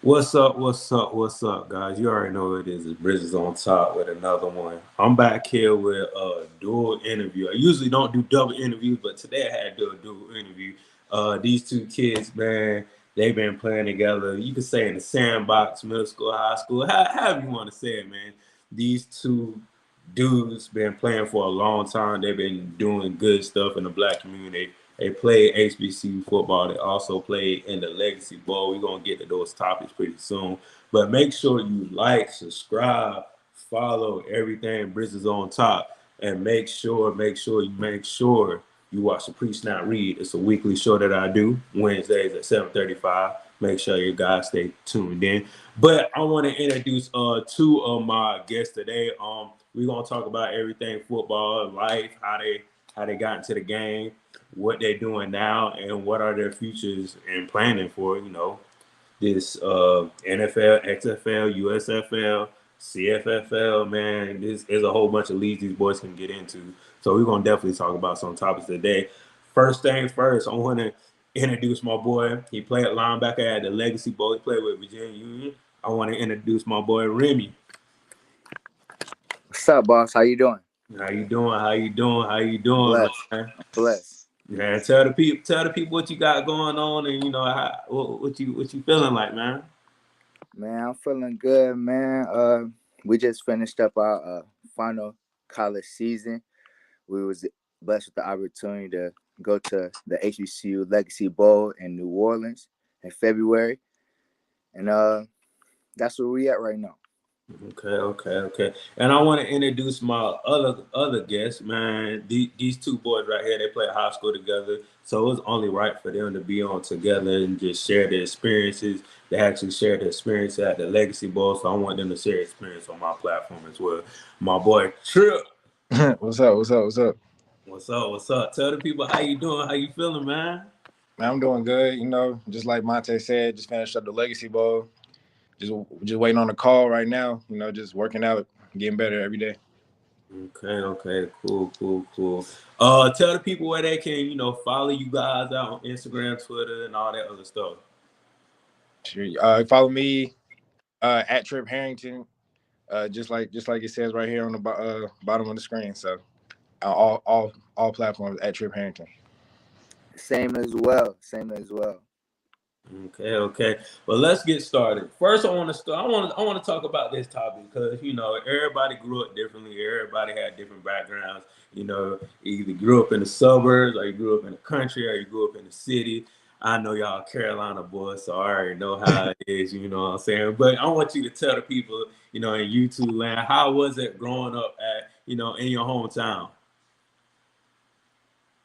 What's up? What's up? What's up, guys? You already know what it is. It's Bridges on top with another one. I'm back here with a dual interview. I usually don't do double interviews, but today I had to do a dual interview. These two kids, man, they've been playing together. You could say in the sandbox, middle school, high school, however you want to say it, man. These two dudes been playing for a long time. They've been doing good stuff in the black community. They played HBCU football. They also played in the Legacy Bowl. We're gonna get to those topics pretty soon. But make sure you like, subscribe, follow everything Bridges on top, and make sure you watch the Pre-Snap Read. It's a weekly show that I do Wednesdays at 7:35. Make sure you guys stay tuned in. But I want to introduce two of my guests today. We're gonna talk about everything football, life, how they got into the game, what they're doing now, and what are their futures and planning for, this NFL, XFL, USFL, CFFL, man. This is a whole bunch of leagues these boys can get into. So we're gonna definitely talk about some topics today. First thing first, I want to introduce my boy. He played linebacker at the Legacy Bowl. He played with Virginia Union. I want to introduce my boy Remy. What's up, boss? How you doing? How you doing? How you doing? How you doing, Blessed. man? I'm blessed. Yeah, tell the people what you got going on, and what you feeling like, man. Man, I'm feeling good, man. We just finished up our final college season. We was blessed with the opportunity to go to the HBCU Legacy Bowl in New Orleans in February, and that's where we at right now. Okay. And I want to introduce my other guests, man. These two boys right here, they play high school together, so it's only right for them to be on together and just share their experiences. They actually share their experience at the Legacy Bowl, so I want them to share experience on my platform as well. My boy Tripp. What's up? What's up? Tell the people how you doing, how you feeling, man. Man, I'm doing good. Just like Monte said, just finished up the Legacy Bowl. Just waiting on the call right now. Just working out, getting better every day. Okay, cool. Tell the people where they can, follow you guys out on Instagram, Twitter, and all that other stuff. Sure. Follow me at Tripp Harrington, just like it says right here on the bottom of the screen. So all platforms at Tripp Harrington. Same as well. Okay. Well, let's get started. First, I want to talk about this topic because everybody grew up differently. Everybody had different backgrounds. You either grew up in the suburbs, or you grew up in the country, or you grew up in the city. I know y'all Carolina boys, so I already know how it is. You know what I'm saying? But I want you to tell the people, in YouTube land, how was it growing up at, in your hometown?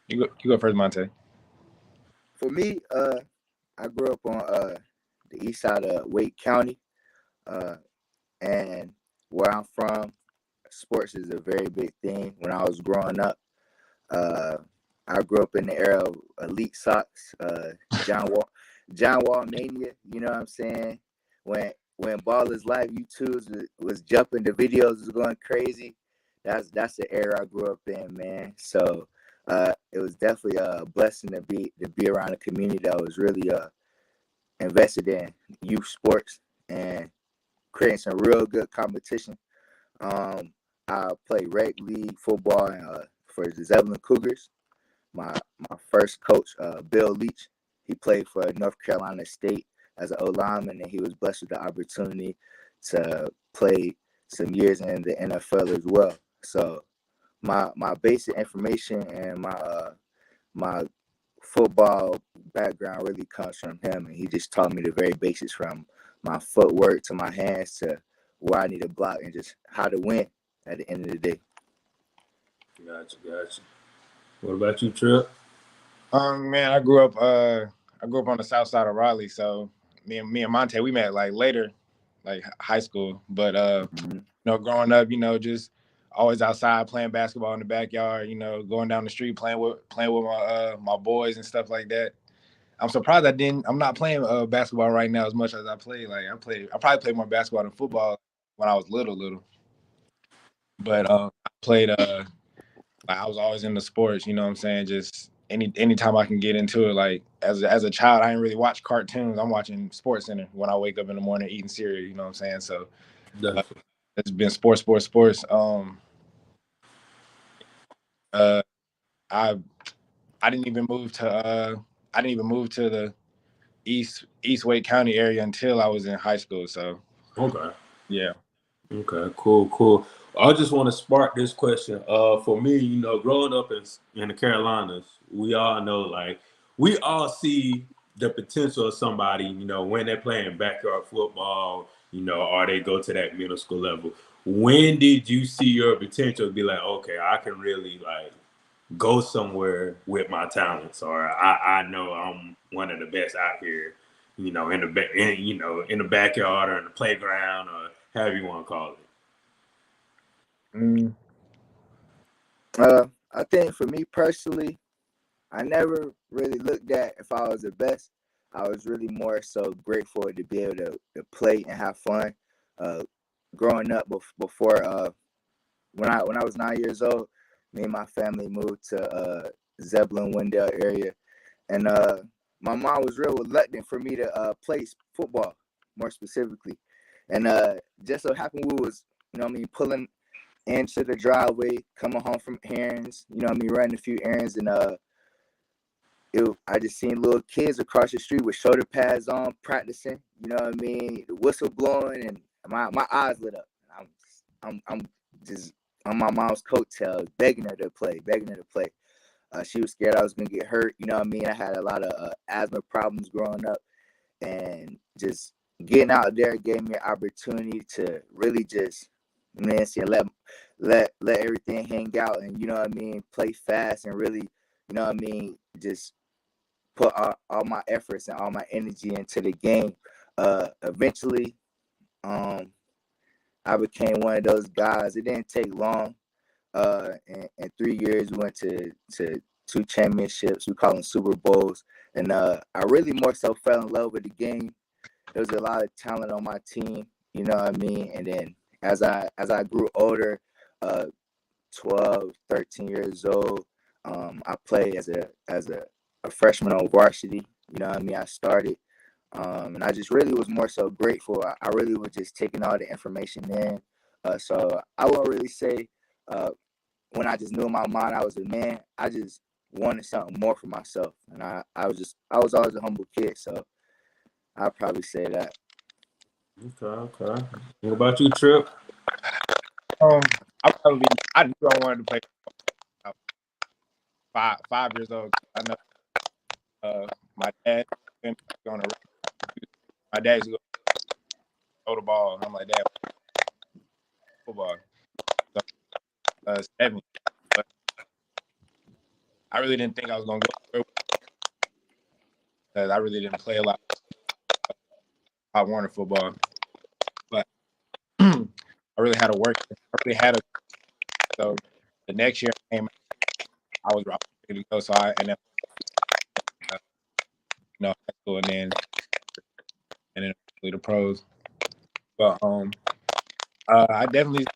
You go first, Monte. For me, I grew up on the east side of Wake County, and where I'm from, sports is a very big thing. When I was growing up, I grew up in the era of Elite Sox, John Wall mania. You know what I'm saying? When Ball is Live, YouTube was jumping, the videos was going crazy. That's the era I grew up in, man. So it was definitely a blessing to be around a community that was really invested in youth sports and creating some real good competition. I played rec league football for the Zebulon Cougars. My first coach, Bill Leach, he played for North Carolina State as an O-lineman, and he was blessed with the opportunity to play some years in the NFL as well. So my basic information and my football background really comes from him, and he just taught me the very basics, from my footwork to my hands to where I need to block and just how to win at the end of the day. Gotcha. What about you, Tripp? Man, I grew up on the south side of Raleigh, so me and Monte, we met like later, like high school. But growing up, just always outside playing basketball in the backyard, going down the street playing with my boys and stuff like that. I'm surprised I'm not playing basketball right now as much as I played. Like I probably played more basketball than football when I was little. But I played I was always into sports, you know what I'm saying? Just anytime I can get into it. Like as a child, I didn't really watch cartoons. I'm watching Sports Center when I wake up in the morning eating cereal. You know what I'm saying? So it's been sports. Uh, I I didn't even move to the East Wake County area until I was in high school. So Okay. yeah. Okay, cool. I just want to spark this question. For me, growing up in the Carolinas, we all know, like, we all see the potential of somebody, when they're playing backyard football, or they go to that middle school level. When did you see your potential be like, okay, I can really like go somewhere with my talents, or I know I'm one of the best out here, in the backyard or in the playground or however you want to call it. Mm. I think for me personally, I never really looked at if I was the best. I was really more so grateful to be able to play and have fun. Growing up before when I was 9 years old, me and my family moved to Zebulon, Wendell area, and my mom was real reluctant for me to play football, more specifically, and just so happened we was pulling into the driveway, coming home from errands, running a few errands, and I just seen little kids across the street with shoulder pads on, practicing. The whistle blowing, and my eyes lit up. I'm just on my mom's coattails, begging her to play. She was scared I was gonna get hurt. I had a lot of asthma problems growing up, and just getting out there gave me an opportunity to really just, see, let everything hang out, and play fast and really, just put all my efforts and all my energy into the game. Eventually, I became one of those guys. It didn't take long. In 3 years, we went to two championships. We call them Super Bowls. And I really more so fell in love with the game. There was a lot of talent on my team, And then as I grew older, 12, 13 years old, I played as a freshman on varsity. I started, and I just really was more so grateful. I really was just taking all the information in. So I won't really say when I just knew in my mind I was a man. I just wanted something more for myself, and I was always a humble kid. So I'd probably say that. Okay. What about you, Tripp? I knew I wanted to play 5 years old. I know my dad going to my dad's going to throw the ball, and I'm like, Dad, football. So, 7, but I really didn't think I was going to go because I really didn't play a lot. I wanted football, but I really had to work. So the next year I was ready to go. So I ended up, high school and then the pros. But I definitely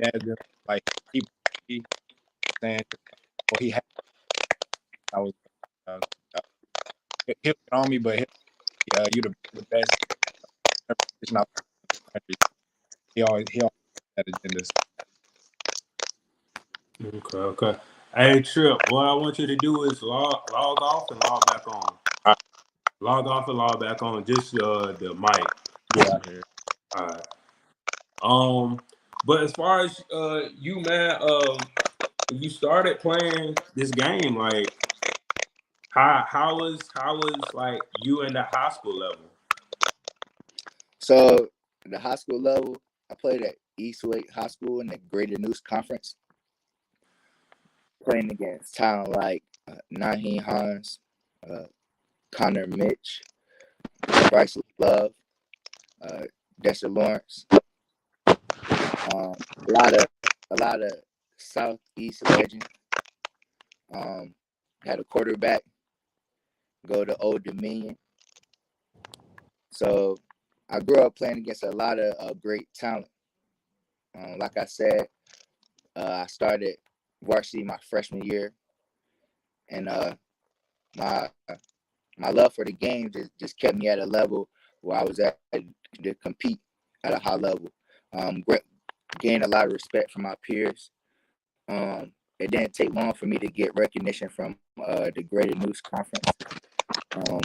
had like he saying what he had. I was he on me, but you the best position out the country. He always had agendas. Okay. Hey, Tripp, what I want you to do is log off and log back on. All right. Log off and log back on. Just the mic. Yeah. All right. But as far as you, man, you started playing this game, like how was like you in the high school level? So the high school level, I played at East Wake High School in the Greater News Conference, playing against talent like Naheem Hines, Connor Mitch, Bryce Love, Dexter Lawrence, a lot of Southeast legends. Had a quarterback go to Old Dominion. So I grew up playing against a lot of great talent. Like I said, I started varsity my freshman year. and my my love for the game just kept me at a level where I was at to compete at a high level. Gained a lot of respect from my peers. It didn't take long for me to get recognition from the Greater News Conference. Um,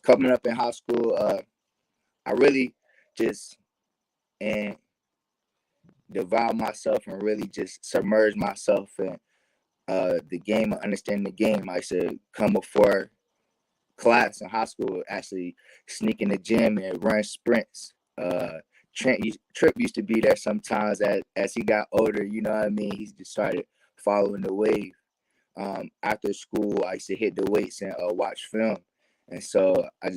Coming up in high school, I really just and devour myself and really just submerge myself in the game and understanding the game. I used to come before class in high school, actually sneak in the gym and run sprints. Tripp used to be there sometimes as he got older. You know what I mean? He just started following the wave. After school, I used to hit the weights and watch film. And so I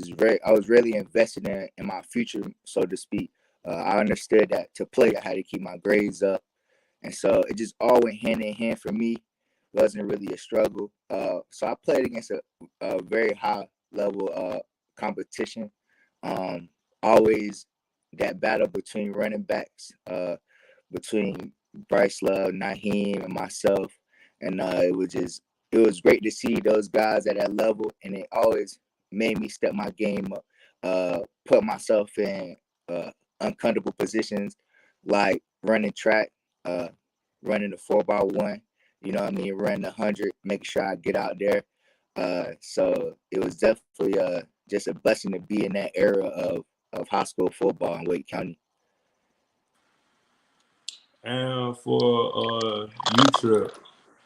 was really invested in my future, so to speak. I understood that to play, I had to keep my grades up. And so it just all went hand in hand for me. It wasn't really a struggle. So I played against a very high level competition. Always that battle between running backs, between Bryce Love, Naheem, and myself. And it was great to see those guys at that level. And it always made me step my game up, put myself in uncomfortable positions like running track, running the 4x1, you know what I mean, running 100, making sure I get out there. So it was definitely just a blessing to be in that era of high school football in Wake County. And for you, Tripp,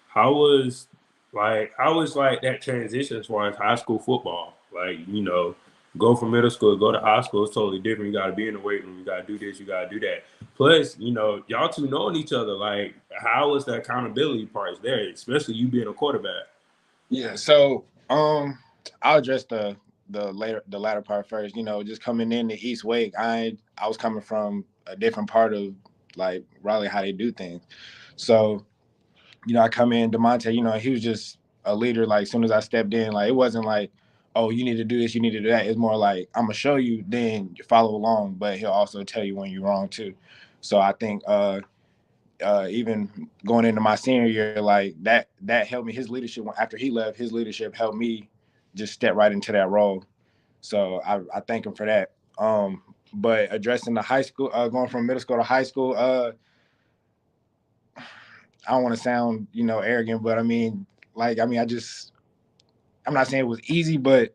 how was like that transition as far as high school football? Like, you know, go from middle school, go to high school, it's totally different. You gotta be in the weight room, you gotta do this, you gotta do that. Plus, you know, y'all two knowing each other, like how was the accountability parts there, especially you being a quarterback? Yeah, so I'll address the latter part first. You know, just coming in the East Wake, I was coming from a different part of like Raleigh, how they do things. So, you know, I come in, Damontay, you know, he was just a leader. Like as soon as I stepped in, like it wasn't like, oh, you need to do this, you need to do that. It's more like I'm gonna show you, then you follow along, but he'll also tell you when you're wrong too. So I think even going into my senior year, like that helped me. His leadership after he left, his leadership helped me just step right into that role. So I thank him for that. But addressing the high school, going from middle school to high school, I don't want to sound, you know, arrogant, but I mean, I'm not saying it was easy, but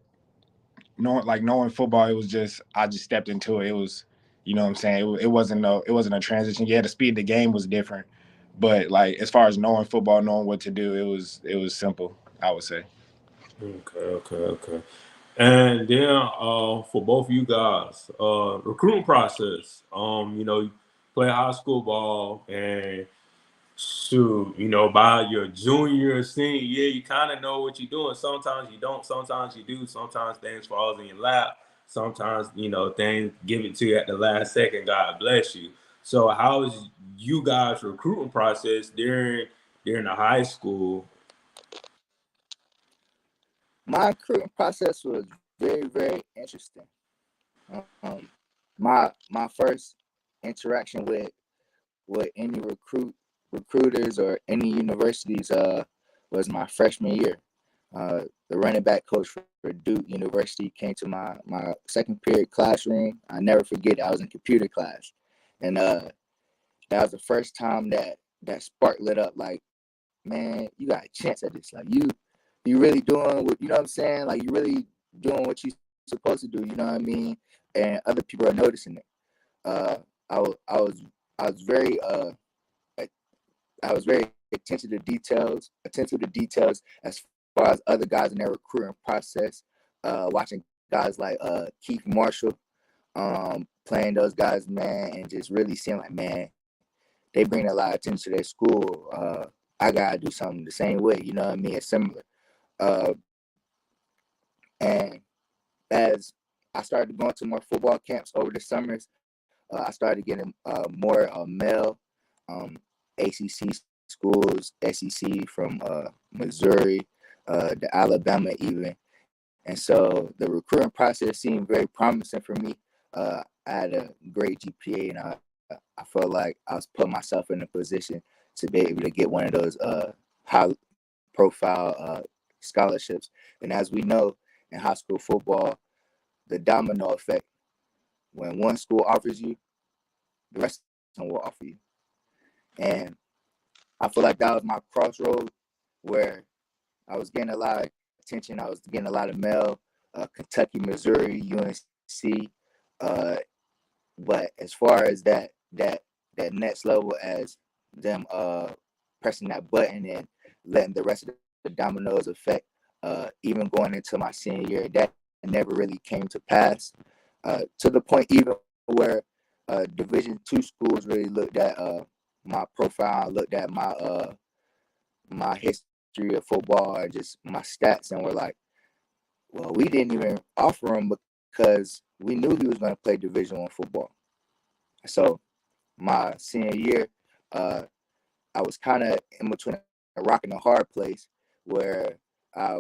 knowing football, it was just, I just stepped into it. It was, you know what I'm saying? It wasn't a transition. Yeah, the speed of the game was different, but like as far as knowing football, knowing what to do, it was simple, I would say. Okay. And then for both of you guys, recruiting process. You know, you play high school ball and shoot, you know, by your junior, senior year, you kind of know what you're doing. Sometimes you don't, sometimes you do, sometimes things falls in your lap. Sometimes, you know, things give it to you at the last second. God bless you. So how is you guys recruiting process during the high school? My recruiting process was very, very interesting. Um, my first interaction with any recruiters or any universities was my freshman year. The running back coach for Duke University came to my second period classroom. I never forget. I was in computer class, and that was the first time that spark lit up. Like, man, you got a chance at this. Like, you really doing what, you know what I'm saying? Like, you really doing what you supposed to do. You know what I mean? And other people are noticing it. Uh, I was very I was very attentive to details as far as other guys in their recruiting process. Watching guys like Keith Marshall, playing those guys, man, and just really seeing like, man, they bring a lot of attention to their school. I gotta do something the same way, you know what I mean? It's similar. Uh, and as I started going to more football camps over the summers, I started getting more male ACC schools, SEC from Missouri to Alabama even. And so the recruiting process seemed very promising for me. I had a great GPA, and I felt like I was putting myself in a position to be able to get one of those high profile scholarships. And as we know in high school football, the domino effect, when one school offers you, the rest of them will offer you. And I feel like that was my crossroad where I was getting a lot of attention. I was getting a lot of mail, Kentucky, Missouri, UNC. But as far as that next level, as them pressing that button and letting the rest of the dominoes affect, even going into my senior year, that never really came to pass. To the point even where Division II schools really looked at my profile, looked at my history of football, or just my stats, and were like, well, we didn't even offer him because we knew he was going to play Division I football. So my senior year, I was kind of in between a rock and a hard place where I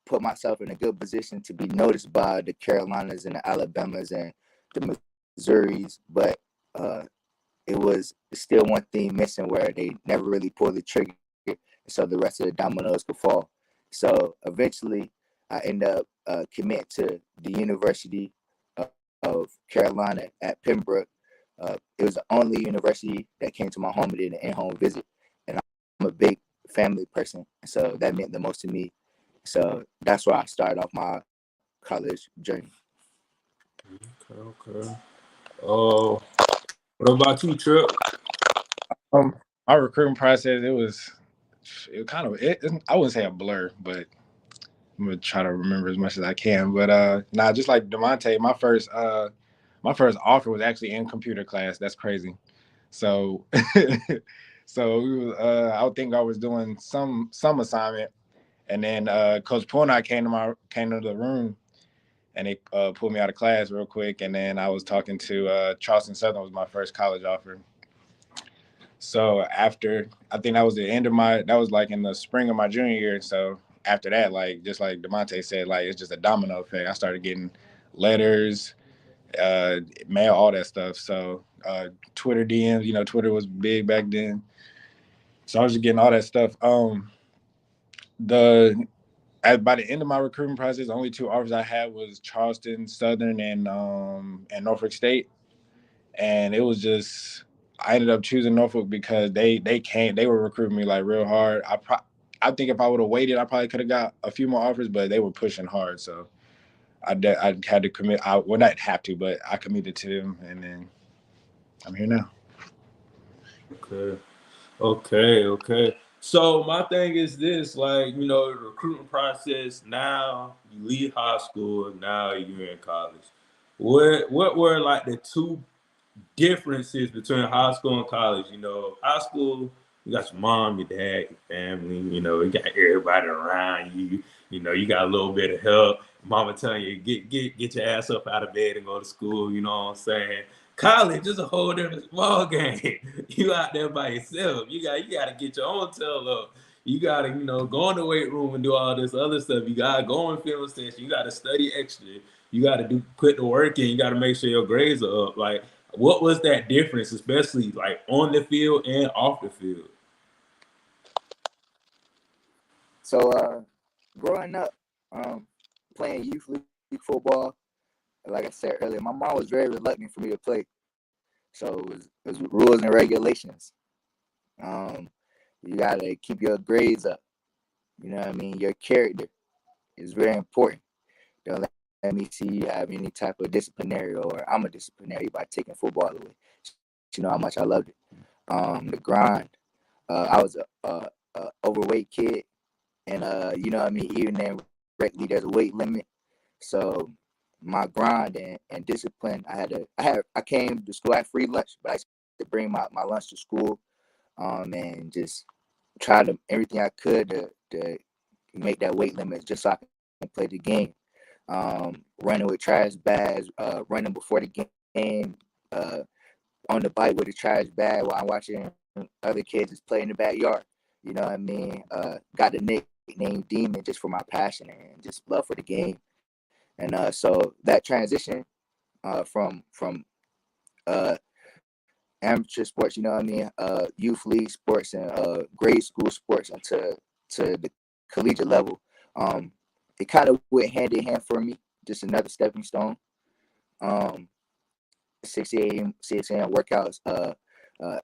put myself in a good position to be noticed by the Carolinas and the Alabamas and the Missouris, but it was still one thing missing where they never really pulled the trigger, so the rest of the dominoes could fall. So eventually, I ended up committing to the University of Carolina at Pembroke. It was the only university that came to my home and did an in-home visit, and I'm a big family person, so that meant the most to me. So that's where I started off my college journey. Okay. Oh, what about you, Tripp? My recruiting process, it kind of I wouldn't say a blur, but I'm gonna try to remember as much as I can. But just like Damontay, my first offer was actually in computer class. That's crazy. So so we was, I would think I was doing some assignment, and then Coach Pornai came to the room, and they pulled me out of class real quick, and then I was talking to Charleston Southern was my first college offer. So after, I think that was the end of that was like in the spring of my junior year. So after that, like just like Damontay said, like it's just a domino effect. I started getting letters, mail, all that stuff. So Twitter DMs, Twitter was big back then. So I was just getting all that stuff. By the end of my recruiting process, the only two offers I had was Charleston Southern and Norfolk State, and it was just I ended up choosing Norfolk because they were recruiting me like real hard. I think if I would have waited, I probably could have got a few more offers, but they were pushing hard, so I had to commit. Well, not have to, but I committed to them, and then I'm here now. Okay. So my thing is this, like, the recruiting process, now you leave high school, now you're in college. What were like the two differences between high school and college? High school, you got your mom, your dad, your family, you got everybody around you, you got a little bit of help. Mama telling you, get your ass up out of bed and go to school, you know what I'm saying? College is a whole different ball game. You out there by yourself. You gotta get your own tail up. You gotta, go in the weight room and do all this other stuff. You gotta go on film session. You gotta study extra. You gotta put the work in. You gotta make sure your grades are up. Like, what was that difference, especially like on the field and off the field? So growing up, playing youth league football, like I said earlier, my mom was very reluctant for me to play. So it was rules and regulations. You gotta keep your grades up. You know what I mean? Your character is very important. Don't let me see you have any type of disciplinary, or I'm a disciplinary by taking football away. You know how much I loved it. The grind. I was a overweight kid, and you know what I mean. Even then, correctly, there's a weight limit. So my grind and discipline. I came to school. I had free lunch, but I used to bring my lunch to school, and just try to everything I could to make that weight limit just so I can play the game. Running with trash bags, running before the game, on the bike with a trash bag while I'm watching other kids just play in the backyard. You know what I mean? Got the nickname Demon just for my passion and just love for the game. And so that transition from amateur sports, you know what I mean, youth league sports and grade school sports into the collegiate level It kind of went hand in hand for me, just another stepping stone. 6 a.m. workouts,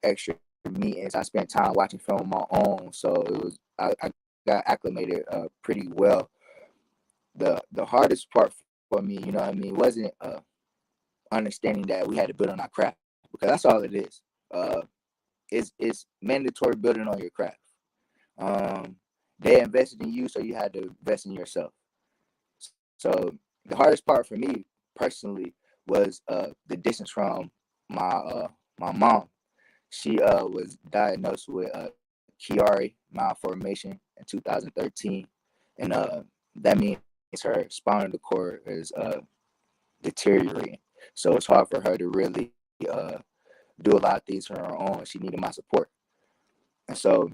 extra meetings. I spent time watching film on my own, so I got acclimated pretty well. The hardest part for me, you know what I mean, wasn't understanding that we had to build on our craft, because that's all it is. It's mandatory building on your craft. They invested in you, so you had to invest in yourself. So the hardest part for me personally was the distance from my mom. She was diagnosed with Chiari malformation in 2013, and that means her spinal cord is deteriorating. So it's hard for her to really do a lot of things on her own. She needed my support, and so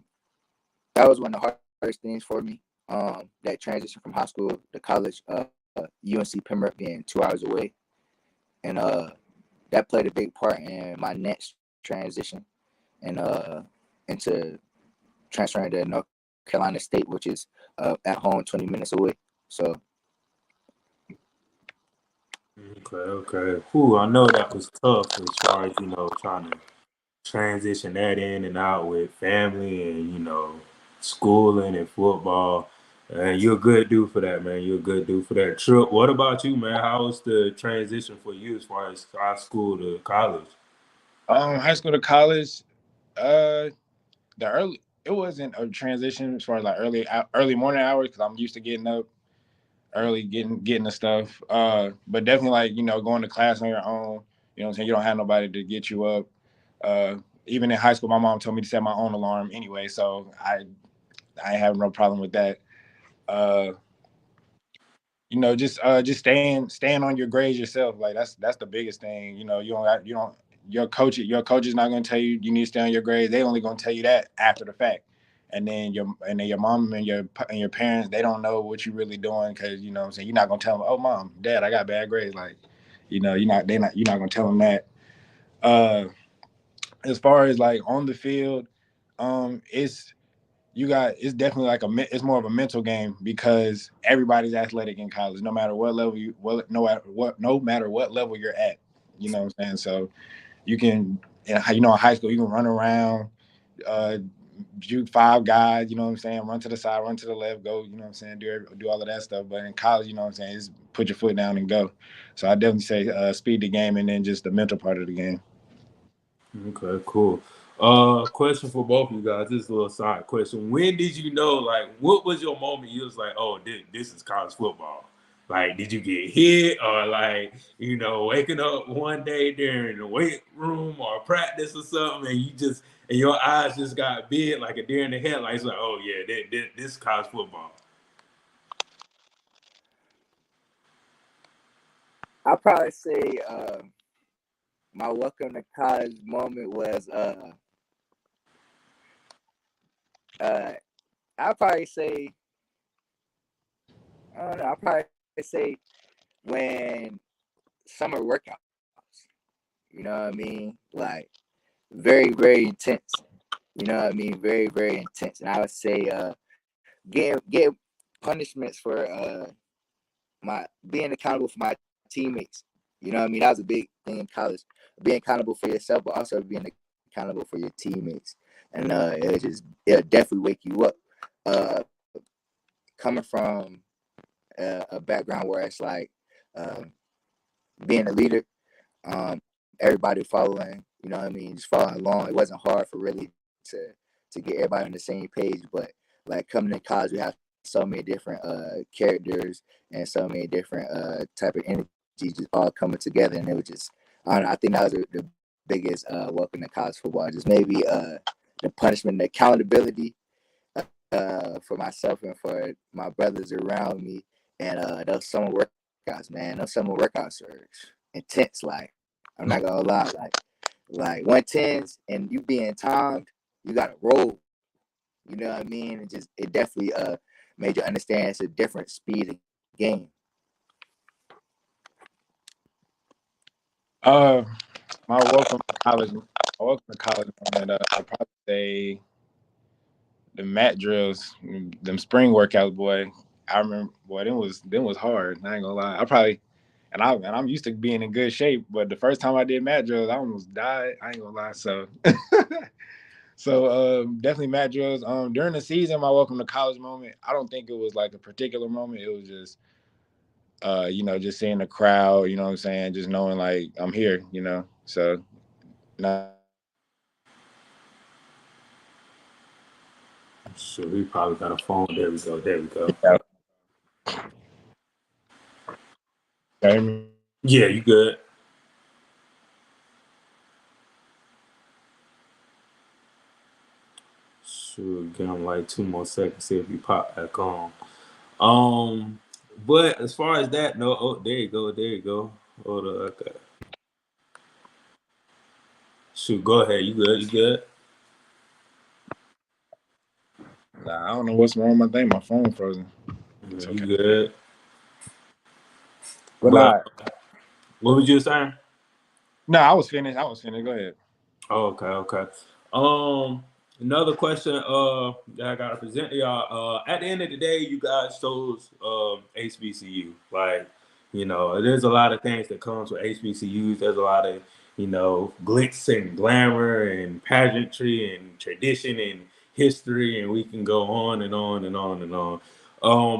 that was one of the hardest things for me. That transition from high school to college, UNC Pembroke being 2 hours away, and that played a big part in my next transition, and into transferring to North Carolina State, which is at home 20 minutes away. So Okay. Whew, I know that was tough as far as, trying to transition that in and out with family and, schooling and football. And you're a good dude for that, man. You're a good dude for that. Tripp, what about you, man? How was the transition for you as far as high school to college? High school to college, it wasn't a transition as far as like early morning hours, because I'm used to getting up early, getting the stuff. But definitely, like, going to class on your own. You know what I'm saying? You don't have nobody to get you up. Even in high school, my mom told me to set my own alarm anyway, so I have no problem with that. Uh, just staying on your grades yourself. Like that's the biggest thing. You don't your coach is not going to tell you need to stay on your grades. They only going to tell you that after the fact. And then your mom and your parents, they don't know what you're really doing, because you know what I'm saying, you're not going to tell them, "Oh, mom, dad, I got bad grades." Like, you're not going to tell them that. uh as far as like on the field, it's it's definitely like it's more of a mental game, because everybody's athletic in college, no matter what level no matter what level you're at. You know what I'm saying? So you can, in high school, you can run around, uh, juke five guys. You know what I'm saying? Run to the side, run to the left, go. You know what I'm saying? Do all of that stuff. But in college, you know what I'm saying, is put your foot down and go. So I definitely say speed the game, and then just the mental part of the game. Okay, cool. Question for both of you guys. This is a little side question. When did you know, like, what was your moment you was like, oh, this is college football? Like, did you get hit, or like, waking up one day during the weight room or practice or something, and and your eyes just got big like a deer in the headlights, like, oh yeah, this is college football. I'll probably say my welcome to college moment was I'll probably say I don't know. I'll probably say when summer workouts. You know what I mean? Like very, very intense. You know what I mean? Very, very intense. And I would say get punishments for my being accountable for my teammates. You know what I mean? That was a big thing in college. Being accountable for yourself, but also being accountable for your teammates. And it'll definitely wake you up. Uh, Coming from a background where it's like being a leader, everybody following, you know what I mean, just following along. It wasn't hard for really to get everybody on the same page, but like coming to college, we have so many different characters and so many different type of energies just all coming together, and it was just, I don't know, I think that was the biggest welcome to college football. Just maybe the punishment, the accountability for myself and for my brothers around me, and those summer workouts, man. Those summer workouts are intense. Like, I'm not gonna lie, like 110s, and you being timed, you gotta roll. You know what I mean? It definitely made you understand it's a different speed of game. Uh, my welcome to college. My welcome to college moment. I probably say the mat drills, them spring workouts, boy. I remember, boy, them was hard. I ain't gonna lie. I probably I'm used to being in good shape, but the first time I did mat drills, I almost died. I ain't gonna lie. So definitely mat drills. During the season, my welcome to college moment, I don't think it was like a particular moment. It was just just seeing the crowd, you know what I'm saying, just knowing like I'm here, So not So we probably got a phone. There we go. There we go. yeah. Yeah, you good. Shoot, give him like 2 more seconds, see if he pop back on. But as far as that, no, oh, there you go, there you go. Hold on, okay. Shoot, go ahead. You good? You good? Nah, I don't know what's wrong with my thing. My phone frozen. Yeah, It's okay. you good? But But nah, what was you saying? no, I was finished. Go ahead. Oh, okay, okay. Another question that I gotta present to y'all. At the end of the day, you guys chose HBCU. Like, there's a lot of things that comes with HBCUs. There's a lot of, glitz and glamour and pageantry and tradition and history, and we can go on and on and on and on.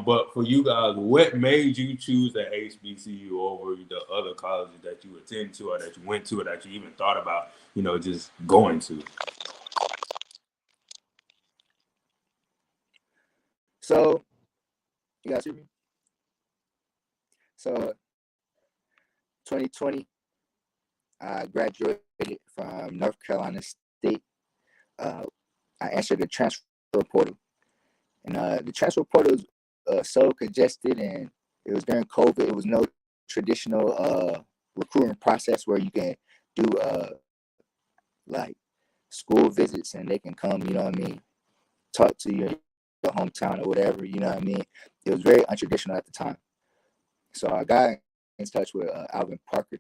But for you guys, what made you choose the HBCU over the other colleges that you attend to or that you went to or that you even thought about, just going to? So you guys hear me? So 2020, I graduated from North Carolina State. Uh, I answered the transfer portal, and the transfer portal was so congested, and it was during COVID. It was no traditional recruiting process where you can do like school visits and they can come, talk to your hometown or whatever, It was very untraditional at the time. So I got in touch with Alvin Parker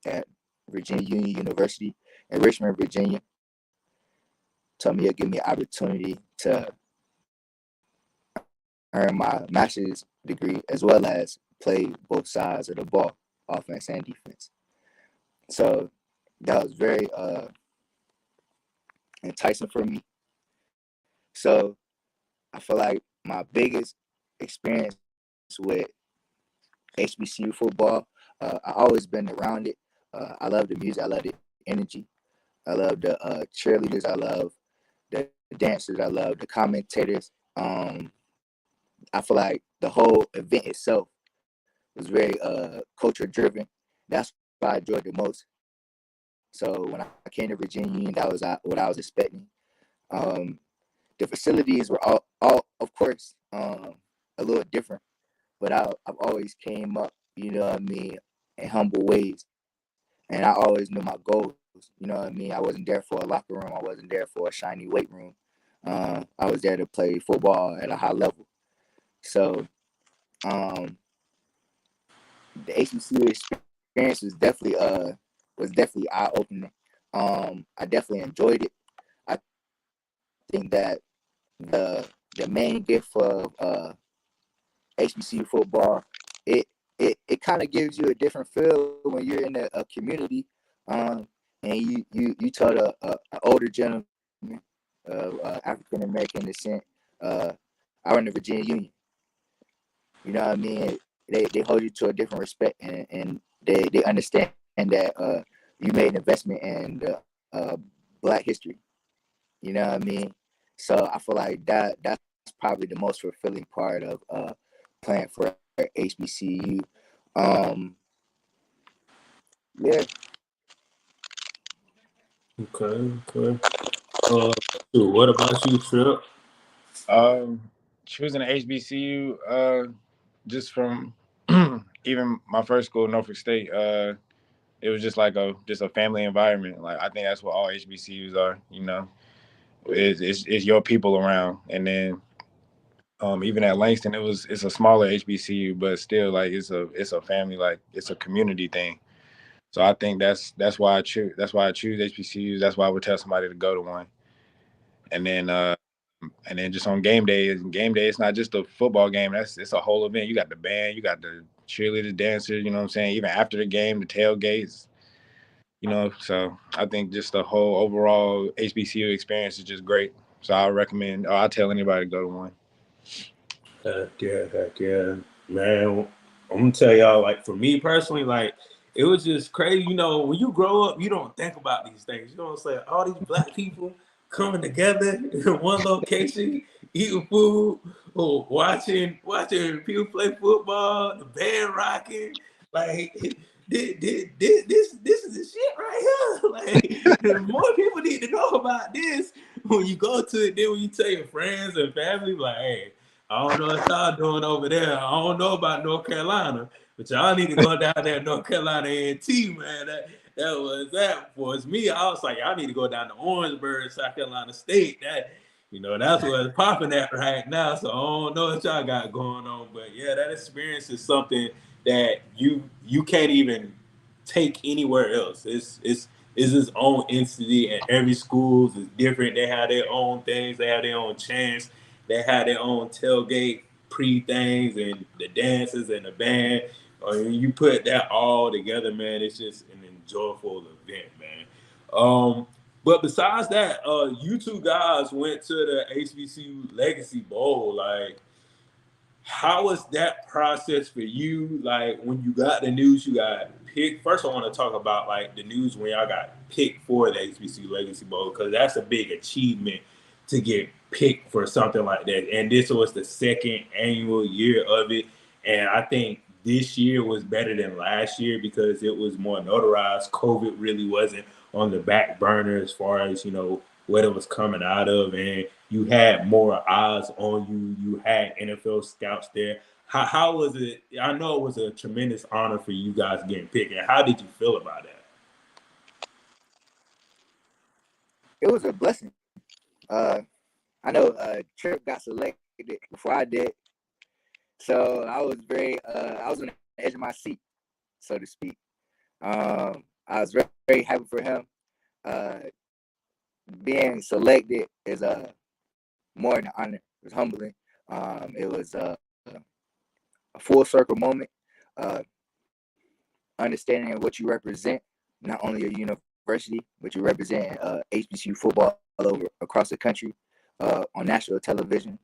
at Virginia Union University in Richmond, Virginia. Told me he'll give me an opportunity to earn my master's degree as well as play both sides of the ball, offense and defense. So that was very enticing for me. So I feel like my biggest experience with HBCU football, I always been around it. I love the music. I love the energy. I love the cheerleaders. I love the dancers. I love the commentators. I feel like the whole event itself was very culture driven. That's what I enjoyed the most. So when I came to Virginia, that was what I was expecting. The facilities were all of course, a little different, but I've always came up, in humble ways, and I always knew my goals. I wasn't there for a locker room. I wasn't there for a shiny weight room. I was there to play football at a high level. So the HBCU experience was definitely eye opening. I definitely enjoyed it. I think that the main gift of HBCU football, it it kind of gives you a different feel when you're in a community, and you told a older gentleman of African American descent. I run the Virginia Union. You know what I mean? They hold you to a different respect, and they understand that you made an investment in the Black history. You know what I mean? So I feel like that's probably the most fulfilling part of playing for HBCU. Yeah. Okay, okay. Uh, what about you, Tripp? Um, choosing an HBCU, just from even my first school, Norfolk State, it was just like a family environment. Like I think that's what all HBCUs are. It's your people around, and then even at Langston, it's a smaller HBCU, but still like it's a family, like it's a community thing. So I think that's why I choose HBCUs. That's why I would tell somebody to go to one. And then And then just on game day, it's not just a football game. It's a whole event. You got the band, you got the cheerleaders, dancers. You know what I'm saying? Even after the game, the tailgates. You know, so I think just the whole overall HBCU experience is just great. So I recommend. Or I tell anybody to go to one. Heck yeah, man. I'm gonna tell y'all, like for me personally, like it was just crazy. You know, when you grow up, you don't think about these things. You know what I'm saying? All these black people coming together in one location, eating food, or watching people play football, the band rocking. Like this is the shit right here. Like the more people need to know about this when you go to it, then when you tell your friends and family, like, hey. I don't know what y'all doing over there. I don't know about North Carolina, but y'all need to go down there, North Carolina A&T, man. That was that for me. I was like, I need to go down to Orangeburg, South Carolina State. That's what's popping at right now. So I don't know what y'all got going on, but yeah, that experience is something that you can't even take anywhere else. It's its own entity, and every school is different. They have their own things. They have their own chants. They had their own tailgate pre-things and the dances and the band. When you put that all together, man, it's just an enjoyable event, man. But besides that, you two guys went to the HBCU Legacy Bowl. Like, how was that process for you? Like, when you got the news, you got picked. First, I want to talk about like the news when y'all got picked for the HBCU Legacy Bowl, because that's a big achievement to get picked for something like that. And this was the second annual year of it. And I think this year was better than last year because it was more notarized. COVID really wasn't on the back burner as far as, what it was coming out of. And you had more eyes on you. You had NFL scouts there. How was it? I know it was a tremendous honor for you guys getting picked. And how did you feel about that? It was a blessing. I know Tripp got selected before I did, so I was I was on the edge of my seat, so to speak. I was very, very happy for him. Being selected is more than an honor. It was humbling. It was a full circle moment. Understanding what you represent, not only your university, but you represent HBCU football all over across the country, on national television.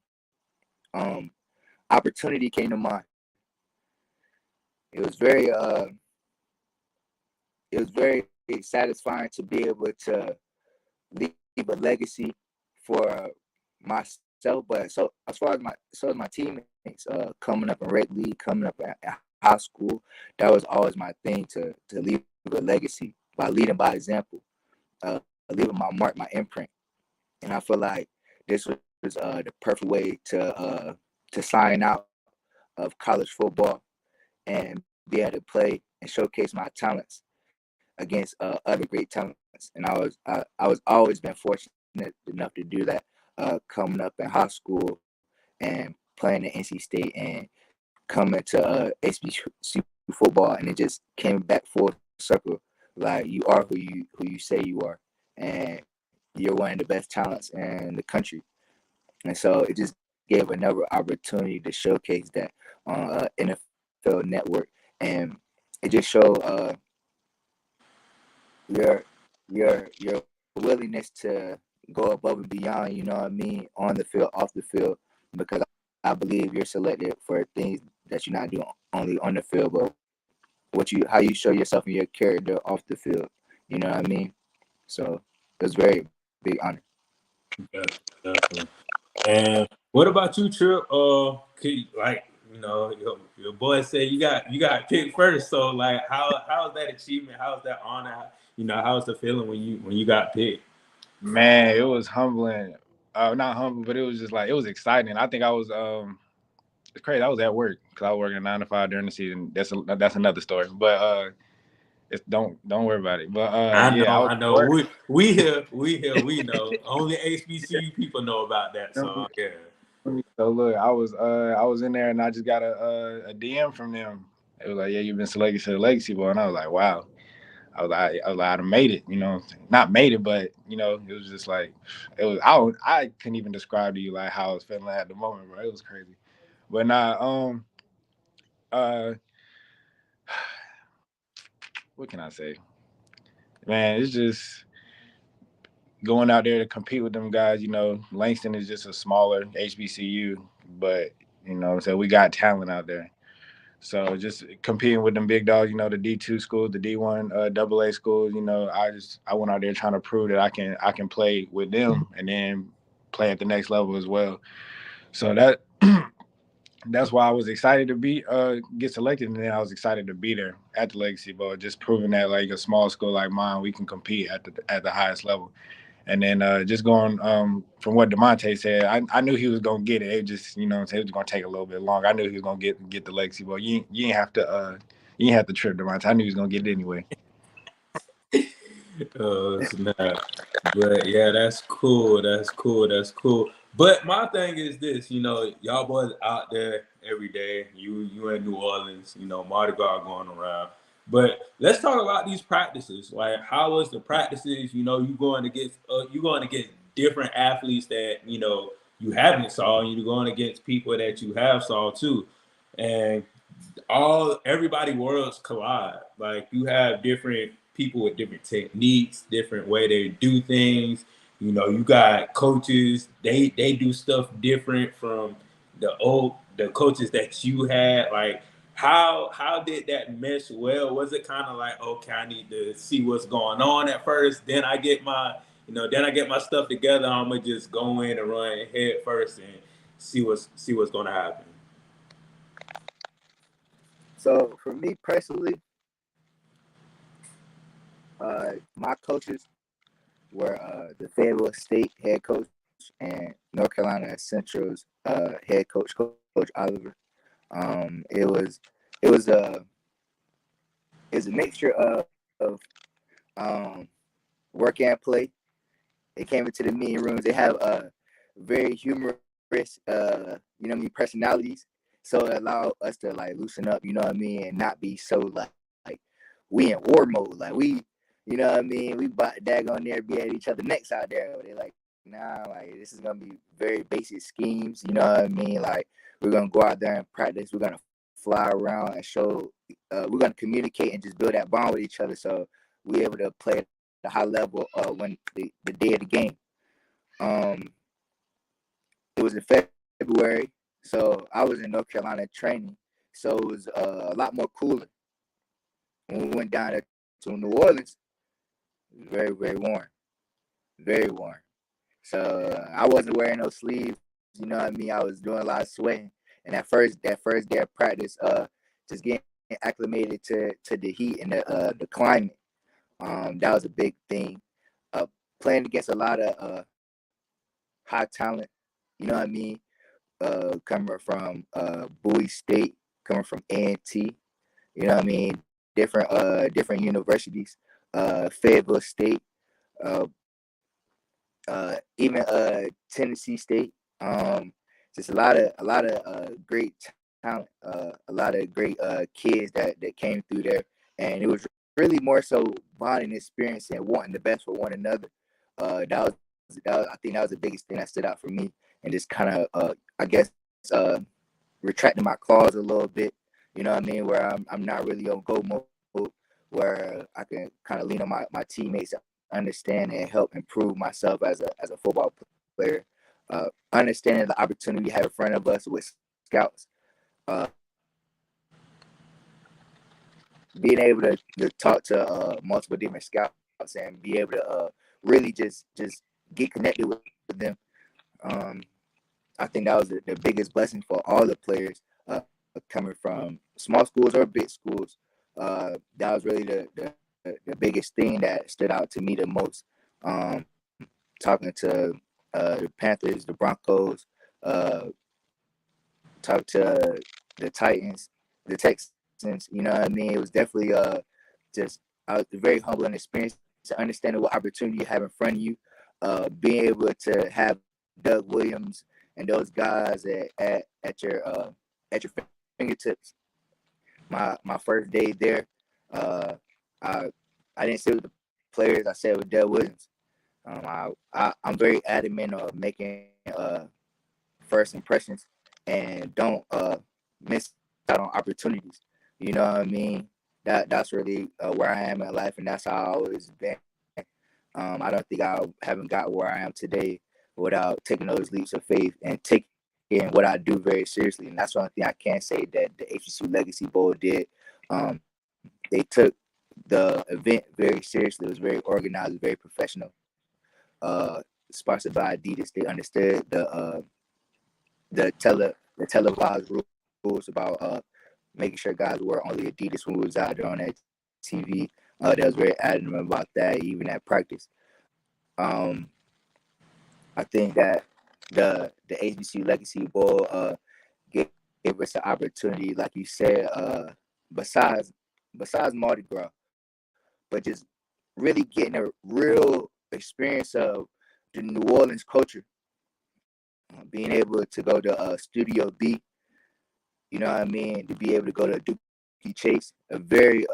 Opportunity came to mind. It was very satisfying to be able to leave a legacy for myself, but so as far as my teammates, coming up in Red League, coming up in high school, that was always my thing, to leave a legacy by leading by example, leaving my mark, my imprint. And I feel like this was the perfect way to sign out of college football and be able to play and showcase my talents against other great talents. And I was always been fortunate enough to do that, coming up in high school and playing at NC State and coming to HBCU football, and it just came back full circle. Like, you are who you say you are, and you're one of the best talents in the country. And so it just gave another opportunity to showcase that on NFL Network, and it just showed your willingness to go above and beyond, you know what I mean, on the field, off the field, because I believe you're selected for things that you're not doing only on the field, but how you show yourself and your character off the field. You know what I mean? So it was very big honor. Definitely. And what about you, Tripp? Your boy said you got picked first. So like, how's that achievement? How's that honor? How's the feeling when you got picked? Man, it was humbling. Not humble, but it was just like, it was exciting. I think I was it's crazy. I was at work because I was working 9 to 5 during the season. That's another story. But it's don't worry about it. But yeah, I was I at know. work. We here. We know. Only HBCU people know about that. So yeah. So look, I was in there and I just got a DM from them. It was like, yeah, you've been selected to the Legacy Bowl, and I was like, wow. I'd have made it, not made it, but it was just like I couldn't even describe to you like how I was feeling at the moment, bro. It was crazy. But nah, uh, what can I say? Man, it's just going out there to compete with them guys. Langston is just a smaller HBCU, but so we got talent out there. So just competing with them big dogs, the D2 schools, the D1 AA schools, I went out there trying to prove that I can play with them and then play at the next level as well. So that's why I was excited to get selected, and then I was excited to be there at the Legacy Bowl, just proving that like a small school like mine, we can compete at the highest level. And then just going from what Damontay said, I knew he was gonna get it. It just it was gonna take a little bit longer. I knew he was gonna get the Legacy Bowl. You ain't have to trip Damontay. I knew he was gonna get it anyway. Snap. But yeah, that's cool. That's cool. That's cool. But my thing is this, y'all boys out there every day. You in New Orleans, Mardi Gras going around. But let's talk about these practices. Like, how was the practices? You going against different athletes that you haven't saw, and you're going against people that you have saw too, and everybody worlds collide. Like, you have different people with different techniques, different way they do things. You got coaches, they do stuff different from the coaches that you had. Like, how did that mesh well? Was it kind of like, okay, I need to see what's going on at first, then I get my stuff together, I'm gonna just go in and run head first and see what's gonna happen? So for me personally, my coaches were the Fayetteville State head coach and North Carolina Central's head coach, Coach Oliver. It was a mixture of work and play. They came into the meeting rooms. They have very humorous, personalities. So it allowed us to like loosen up, and not be so like we in war mode. Like we about to dag on there, be at each other necks out there. They're like, nah, like this is gonna be very basic schemes, Like we're gonna go out there and practice. We're gonna fly around and show. We're gonna communicate and just build that bond with each other. So we're able to play at the high level when the day of the game. It was in February, so I was in North Carolina training. So it was a lot more cooler. When we went down to New Orleans, it was very, very warm. Very warm. So I wasn't wearing no sleeves. I was doing a lot of sweating. And that first day of practice, just getting acclimated to the heat and the climate. That was a big thing. Playing against a lot of high talent, coming from Bowie State, coming from A&T, different universities, Fayetteville State, even Tennessee State. Just a lot of great talent, a lot of great kids that came through there, and it was really more so bonding experience and wanting the best for one another. I think that was the biggest thing that stood out for me, and just kind of I guess retracting my claws a little bit. Where I'm not really on go mode, where I can kind of lean on my teammates, understand and help improve myself as a football player. Understanding the opportunity we have in front of us with scouts, being able to talk to multiple different scouts and be able to really just get connected with them. I think that was the biggest blessing for all the players coming from small schools or big schools. That was really the biggest thing that stood out to me the most. Talking to the Panthers, the Broncos, talk to the Titans, the Texans. It was definitely just a very humbling experience to understanding what opportunity you have in front of you, being able to have Doug Williams and those guys at your fingertips. My first day there, I I didn't say with the players. I said with Dale Williams. I'm very adamant of making first impressions and don't miss out on opportunities. You know what I mean? That's really where I am in life, and that's how I always been. I don't think I haven't got where I am today without taking those leaps of faith and taking what I do very seriously. And that's one thing I can say that the HBCU Legacy Bowl did. They took the event very seriously. It was very organized, very professional. Sponsored by Adidas. They understood the televised rules about making sure guys wore only Adidas when we was out there on that TV. They was very adamant about that, even at practice. I think that the HBCU Legacy Bowl gave us the opportunity, like you said, besides Mardi Gras, but just really getting a real experience of the New Orleans culture. Being able to go to Studio B, you know what I mean, to be able to go to Dookie Chase, a very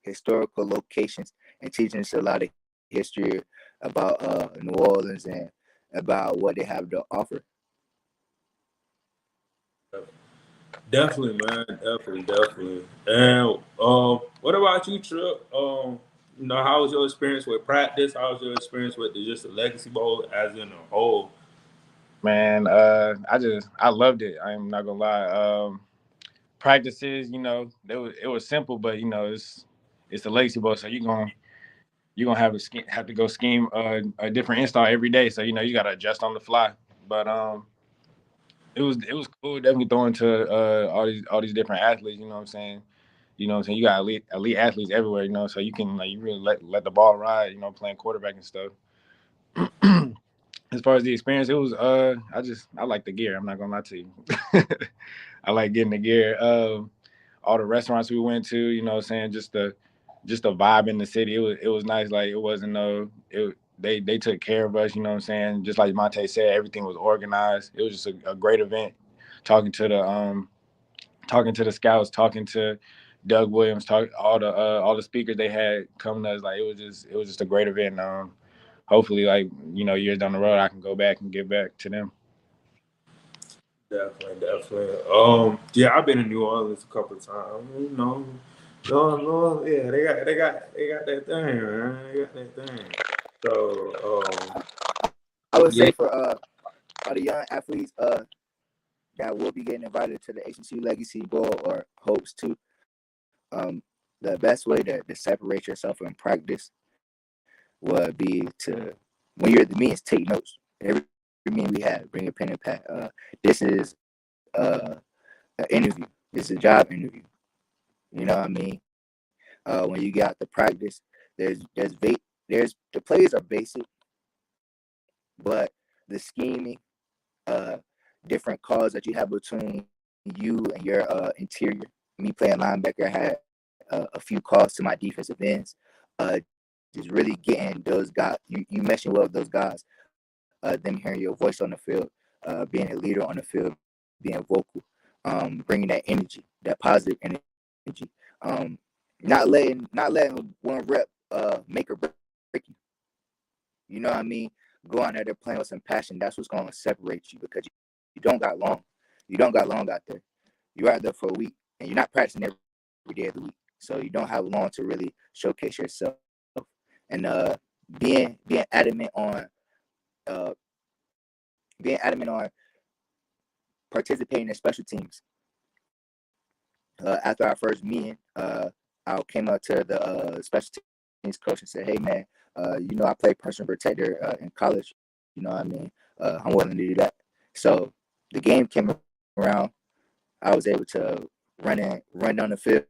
historical locations, and teaching us a lot of history about New Orleans and about what they have to offer. Definitely, man. Definitely. And what about you, Tripp? How was your experience with practice? How was your experience with just the Legacy Bowl as in a whole? Man, I loved it. I'm not gonna lie. Practices, it was simple, but it's the Legacy Bowl, so you're gonna have to go scheme a different install every day. So you gotta adjust on the fly. But it was cool. Definitely throwing to all these different athletes. You know what I'm saying? You got elite athletes everywhere. So you can you really let the ball ride. Playing quarterback and stuff. As far as the experience, it was I like the gear. I'm not gonna lie to you. I like getting the gear. All the restaurants we went to, just the vibe in the city. It was nice. Like it wasn't they took care of us. You know what I'm saying? Just like Monte said, everything was organized. It was just a great event. Talking to the scouts, talking to Doug Williams, all the speakers they had coming to us. Like it was just a great event. Hopefully, years down the road, I can go back and give back to them. Definitely. Yeah, I've been in New Orleans a couple of times. No, yeah, they got that thing, man. They got that thing. So, I would yeah, say for the young athletes that will be getting invited to the HBCU Legacy Bowl or hopes to, the best way to separate yourself in practice would be to, when you're at the meetings, take notes. Every meeting we have, bring a pen and pad. This is an interview. This is a job interview. You know what I mean? When you get out to practice, there's the plays are basic, but the scheming, different calls that you have between you and your interior. Me playing linebacker, I had a few calls to my defensive ends. Just really getting those guys, you meshing well with those guys, them hearing your voice on the field, being a leader on the field, being vocal, bringing that energy, that positive energy, not letting one rep make or break you. You know what I mean? Go out there playing with some passion. That's what's going to separate you, because you don't got long. You don't got long out there. You're out there for a week, and you're not practicing every day of the week, so you don't have long to really showcase yourself. And being adamant on participating in special teams. After our first meeting, I came up to the special teams coach and said, "Hey man, I played personal protector in college. You know what I mean? I'm willing to do that." So the game came around. I was able to run down the field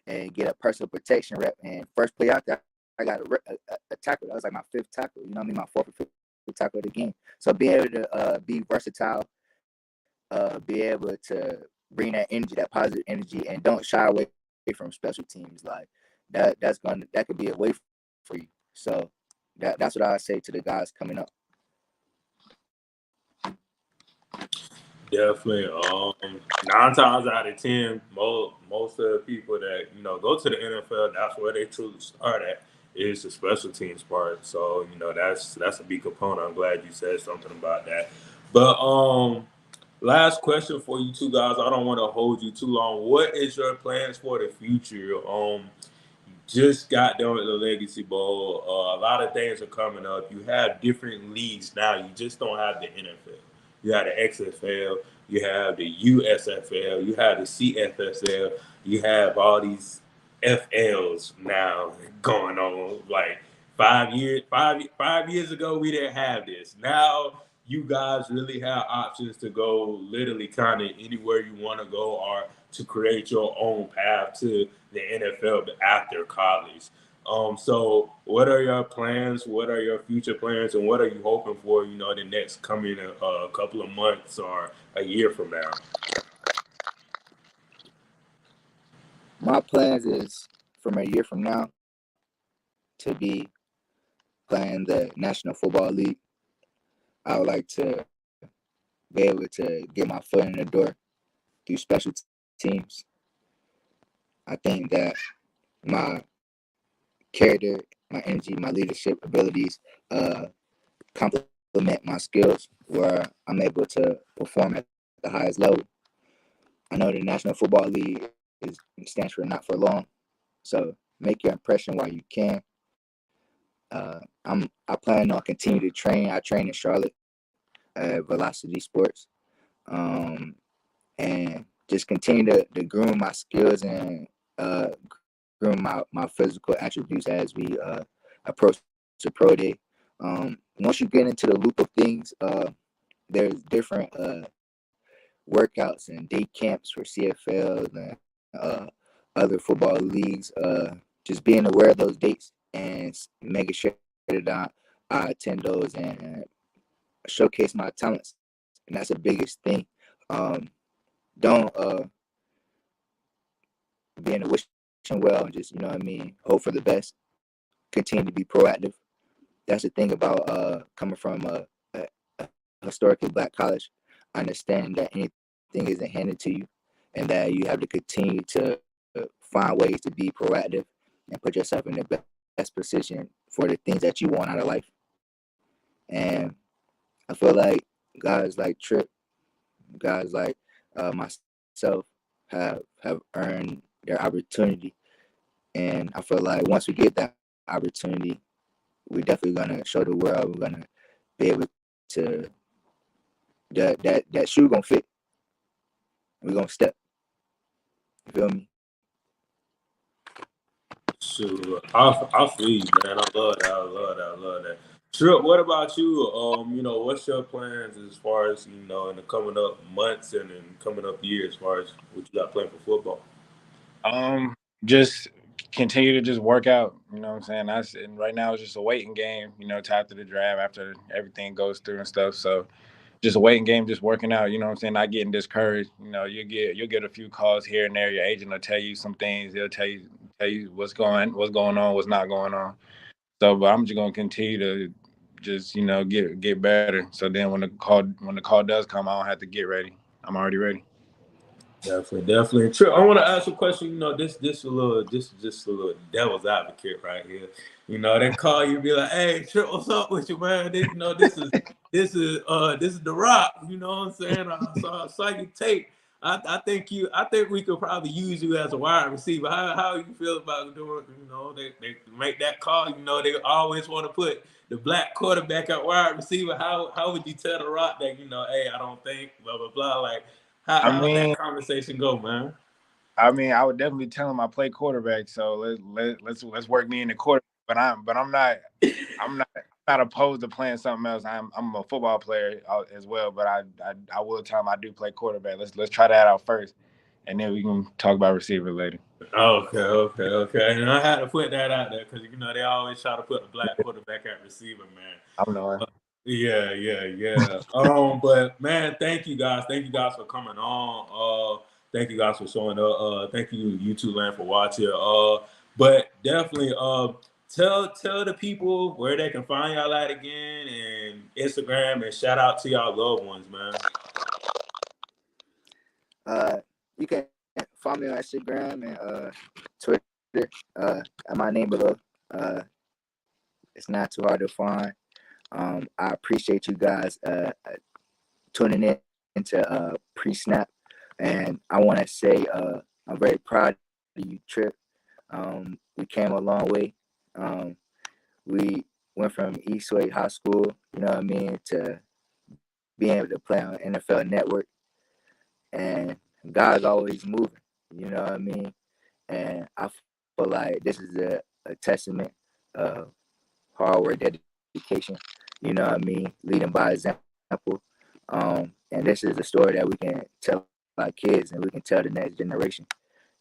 and get a personal protection rep. And first play out there, I got a tackle. That was like my fifth tackle. You know what I mean? My fourth or fifth tackle of the game. So being able to be versatile, be able to bring that energy, that positive energy, and don't shy away from special teams like that. That could be a way for you. So that's what I say to the guys coming up. Definitely. 9 times out of 10, most of the people that go to the NFL, that's where they truly start at, is the special teams part. So that's a big component. I'm glad you said something about that. But last question for you two guys. I don't want to hold you too long. What is your plans for the future? Just got done with the Legacy Bowl. A lot of things are coming up. You have different leagues now. You just don't have the NFL. You have the XFL. You have the USFL. You have the CFSL. You have all these FLs now going on. Like 5 years ago, we didn't have this. Now you guys really have options to go literally kind of anywhere you want to go, or to create your own path to the NFL after college. So what are your plans? What are your future plans, and what are you hoping for? The next coming couple of months or a year from now. My plans is from a year from now to be playing the National Football League. I would like to be able to get my foot in the door through special teams. I think that my character, my energy, my leadership abilities complement my skills where I'm able to perform at the highest level. I know the National Football League stands for not for long, so make your impression while you can. I plan on continue to train. I train in Charlotte at Velocity Sports, and just continue to groom my skills and groom my physical attributes as we approach to pro day. Once you get into the loop of things, there's different workouts and day camps for CFL and other football leagues. Just being aware of those dates and making sure that I attend those and showcase my talents, and that's the biggest thing. Don't be in a wishing well and just hope for the best. Continue to be proactive. That's the thing about coming from a historically Black college. I understand that anything isn't handed to you, and that you have to continue to find ways to be proactive and put yourself in the best position for the things that you want out of life. And I feel like guys like Tripp, guys like myself have earned their opportunity, and I feel like once we get that opportunity, we're definitely gonna show the world. We're gonna be able to that shoe gonna fit. We're gonna step. You feel me? Sure, I feel you, man. I love that. I love that. I love that. Tripp, what about you? What's your plans as far as in the coming up months and in coming up years, as far as what you got planned for football? Just continue to just work out. You know what I'm saying? And right now it's just a waiting game. To after the draft, after everything goes through and stuff. So just a waiting game, just working out. You know what I'm saying? Not getting discouraged. You'll get a few calls here and there. Your agent will tell you some things. He'll tell you what's going on, what's not going on. So, but I'm just gonna continue to just get better. So then when the call does come, I don't have to get ready. I'm already ready. Definitely, definitely. True. I want to ask a question. This is just a little devil's advocate right here. They call you, be like, "Hey, Trip, what's up with you, man? This is the Rock." You know what I'm saying? I saw you tape. I think we could probably use you as a wide receiver. How you feel about doing? They make that call. They always want to put the black quarterback at wide receiver. How would you tell the Rock that hey, I don't think blah blah blah like. I How's that mean, conversation go, man? I would definitely tell him I play quarterback. So let's work me in the quarterback. But I'm not opposed to playing something else. I'm a football player as well. But I will tell him I do play quarterback. Let's try that out first, and then we can talk about receiver later. Okay. And I had to put that out there because they always try to put a black quarterback at receiver, man. I'm knowing. Yeah. But man, thank you guys. Thank you guys for coming on. Thank you guys for showing up. Thank you, YouTube land, for watching. But definitely, tell the people where they can find y'all at again, and Instagram, and shout out to y'all loved ones, man. You can follow me on Instagram and Twitter. At my name below. It's not too hard to find. I appreciate you guys tuning in into pre-snap, and I want to say I'm very proud of you, Tripp. We came a long way. We went from Eastway High School, you know what I mean, to being able to play on NFL Network, and God's always moving, you know what I mean, and I feel like this is a testament of hard work, dedication, you know what I mean, leading by example. And this is a story that we can tell our kids and we can tell the next generation.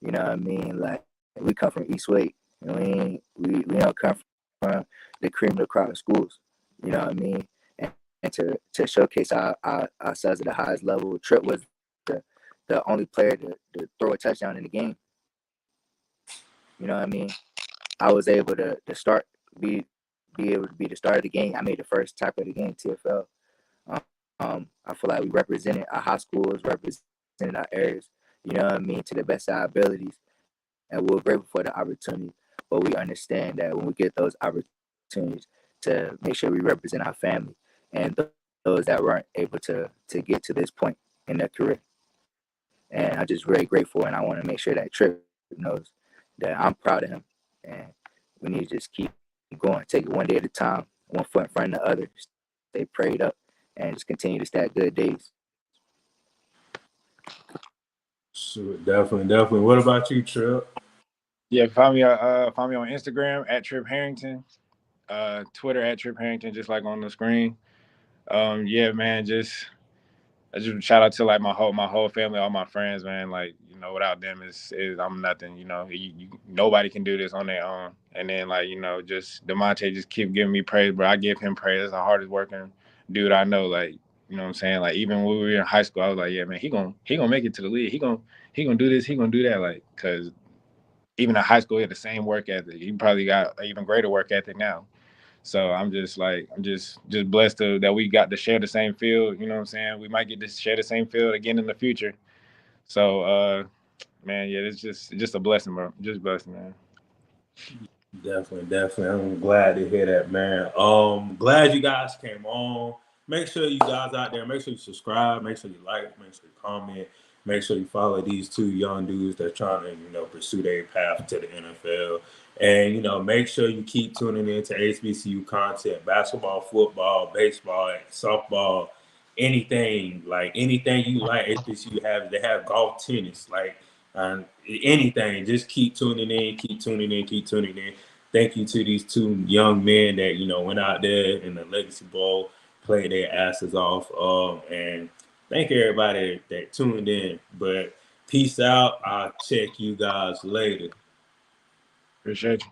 You know what I mean? Like we come from East Wade. We don't come from the cream of the crop of schools. You know what I mean? And to showcase ourselves at the highest level, Tripp was the only player to throw a touchdown in the game. You know what I mean? I was able to start be able to be the start of the game. I made the first tackle of the game, TFL. I feel like we represented our high schools, represented our areas, you know what I mean, to the best of our abilities. And we're grateful for the opportunity, but we understand that when we get those opportunities to make sure we represent our family and those that weren't able to get to this point in their career. And I'm just very grateful, and I want to make sure that Tripp knows that I'm proud of him. And we need to just keep going, take it one day at a time, one foot in front of the other, stay prayed up, and just continue to stack good days. Sure, definitely. What about you, Tripp? Yeah, follow me on Instagram at Tripp Harrington, Twitter at Tripp Harrington, just like on the screen. Yeah, man, I just shout out to like my whole family, all my friends, man. Like, you know, without them is I'm nothing. You know, nobody can do this on their own. And then like, you know, just Damontay just keep giving me praise, bro. I give him praise. That's the hardest working dude I know. Like, you know what I'm saying? Like even when we were in high school, I was like, yeah, man, he gonna make it to the league. He gonna do this. He gonna do that. Like, cause even in high school, he had the same work ethic. He probably got an even greater work ethic now. So I'm just blessed that we got to share the same field. You know what I'm saying? We might get to share the same field again in the future. So, man, yeah, it's just a blessing, bro. Just a blessing, man. Definitely. I'm glad to hear that, man. Glad you guys came on. Make sure you guys out there, make sure you subscribe, make sure you like, make sure you comment, make sure you follow these two young dudes that's trying to, pursue their path to the NFL. And, make sure you keep tuning into HBCU content, basketball, football, baseball, softball, anything you like. HBCU they have golf, tennis, anything. Just keep tuning in, keep tuning in. Thank you to these two young men that went out there in the Legacy Bowl, played their asses off, and thank everybody that tuned in. But peace out. I'll check you guys later. Appreciate you.